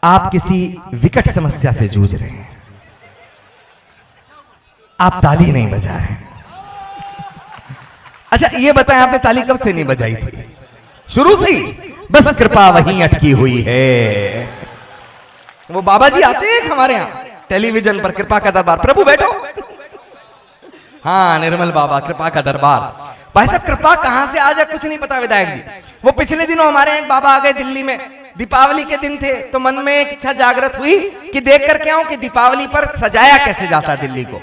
आप किसी विकट समस्या से जूझ रहे हैं, आप ताली नहीं बजा रहे हैं। अच्छा ये बताएं, आपने ताली कब से नहीं बजाई थी? शुरू से ही? बस कृपा वहीं अटकी हुई है। वो बाबा जी आते हैं हमारे यहां टेलीविजन पर, कृपा का दरबार, प्रभु बैठो। हाँ, निर्मल बाबा, कृपा का दरबार। भाई साहब कृपा कहां से आ जाए कुछ नहीं पता विधायक जी। वो पिछले दिनों हमारे यहाँ एक बाबा आ गए दिल्ली में, दीपावली के दिन थे, तो मन में एक इच्छा जागृत हुई कि देख कर के आऊं कि दीपावली पर सजाया कैसे जाता दिल्ली को।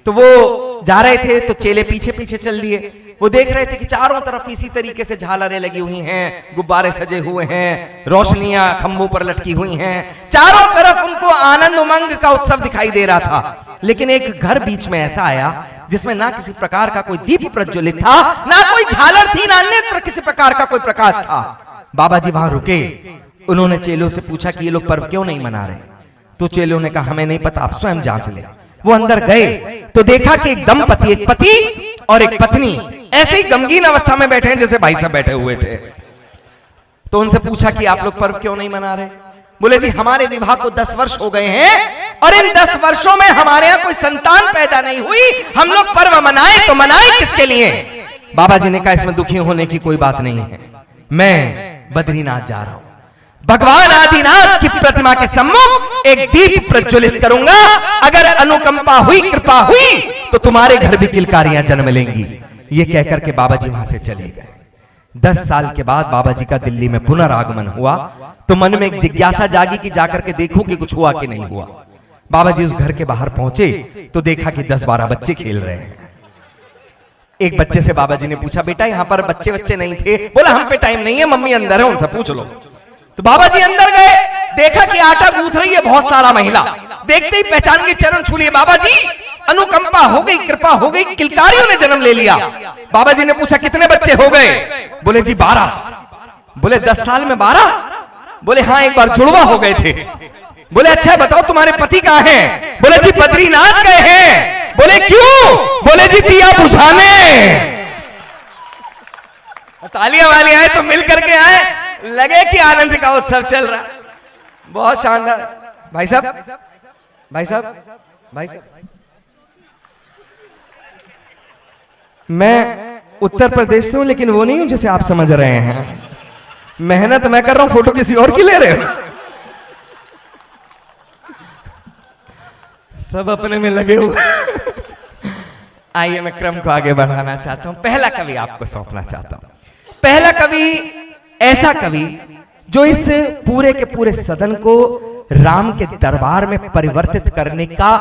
तो वो जा रहे थे तो चेले पीछे पीछे चल दिए। वो देख रहे थे कि चारों तरफ इसी तरीके से झालरें लगी हुई हैं, गुब्बारे सजे हुए हैं, रोशनियां खंभों पर लटकी हुई हैं, चारों तरफ उनको आनंद उमंग का उत्सव दिखाई दे रहा था। लेकिन एक घर बीच में ऐसा आया जिसमें ना किसी प्रकार का कोई दीप प्रज्वलित था, ना कोई झालर थी, ना अन्यत्र किसी प्रकार का कोई प्रकाश था। बाबा जी वहां रुके, उन्होंने चेलों से पूछा कि ये लोग पर्व क्यों नहीं मना रहे? तो चेलों ने कहा हमें नहीं पता, आप स्वयं जांच लें। वो अंदर गए तो देखा कि एक दंपति, एक पति और एक पत्नी ऐसे ही गमगीन अवस्था में बैठे हैं जैसे भाई साहब बैठे हुए थे। तो उनसे पूछा कि आप लोग पर्व क्यों नहीं मना रहे? बोले जी हमारे विवाह को 10 वर्ष हो गए हैं और इन 10 वर्षों में हमारे यहाँ कोई संतान पैदा नहीं हुई, हम लोग पर्व मनाए तो मनाए किसके लिए? बाबा जी ने कहा इसमें दुखी होने की कोई बात नहीं है, मैं बद्रीनाथ जा रहा हूं, भगवान आदिनाथ की प्रतिमा के सम्मुख एक दीप प्रज्वलित करूंगा, अगर अनुकंपा हुई, कृपा हुई तो तुम्हारे घर भी किलकारियां जन्म लेंगी। ये कहकर के बाबा जी वहां से चले गए। 10 साल के बाद बाबा जी का दिल्ली में पुनरागमन हुआ तो मन में एक जिज्ञासा जागी कि जाकर के देखूं कि कुछ हुआ कि नहीं हुआ। बाबा जी उस घर के बाहर पहुंचे तो देखा कि 10-12 बच्चे खेल रहे हैं। एक बच्चे से बाबा जी ने पूछा बेटा यहाँ पर बच्चे नहीं थे? बोला हम पे टाइम नहीं है, मम्मी अंदर है, उनसे पूछ लो। तो बाबा जी अंदर गए, देखा कि आटा गूंथ रही है बहुत सारा महिला, देखते ही पहचान के चरण छू लिए। बाबा जी अनुकंपा हो गई, कृपा हो गई, किलकारियों ने जन्म ले लिया। बाबा जी ने पूछा कितने बच्चे हो गए? बोले जी 12। बोले 10 साल में 12? बोले हाँ, एक बार जुड़वा हो गए थे। बोले अच्छा बताओ तुम्हारे पति कहाँ हैं? बोले जी बद्रीनाथ गए हैं। बोले क्यों? बोले जी दिया बुझाने। तालियां वाली आए तो मिल करके आए, लगे कि आनंद का उत्सव चल रहा। बहुत शानदार। भाई साहब, भाई साहब, भाई साहब, मैं उत्तर प्रदेश से हूं लेकिन वो नहीं हूं जिसे आप समझ रहे हैं। मेहनत मैं कर रहा हूं, फोटो किसी और की ले रहे हो। सब अपने में लगे हुए। आइए मैं क्रम को आगे बढ़ाना चाहता हूं। पहला कवि आपको सौंपना चाहता हूं। पहला कवि ऐसा कवि जो इस पूरे के पूरे सदन को राम के दरबार में परिवर्तित करने का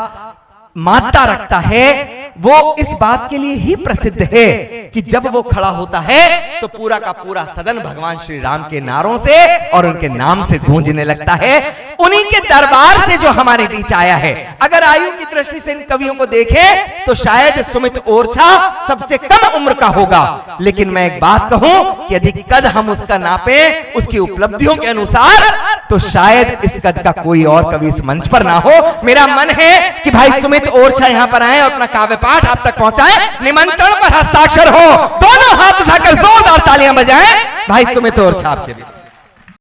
मात्रा रखता है। वो इस बात के लिए ही प्रसिद्ध है कि जब वो खड़ा होता है तो पूरा का पूरा सदन भगवान श्री राम के नारों से और उनके नाम से गूंजने लगता है। उन्हीं के दरबार से जो हमारे बीच आया है। अगर आयु की दृष्टि से इन कवियों को देखें तो शायद सुमित ओरछा सबसे कम उम्र का होगा, लेकिन मैं एक बात कहूं कि यदि कद हम उसका नापे उसकी उपलब्धियों के अनुसार तो शायद इस कद का कोई और कवि इस मंच पर ना हो। मेरा मन है कि भाई सुमित ओरछा यहां पर आए और अपना काव्य पाठ आप तक पहुंचाएं। निमंत्रण पर हस्ताक्षर हो, दोनों हाथ उठाकर जोरदार तालियां बजाएं। भाई सुमित ओरछा आपके लिए।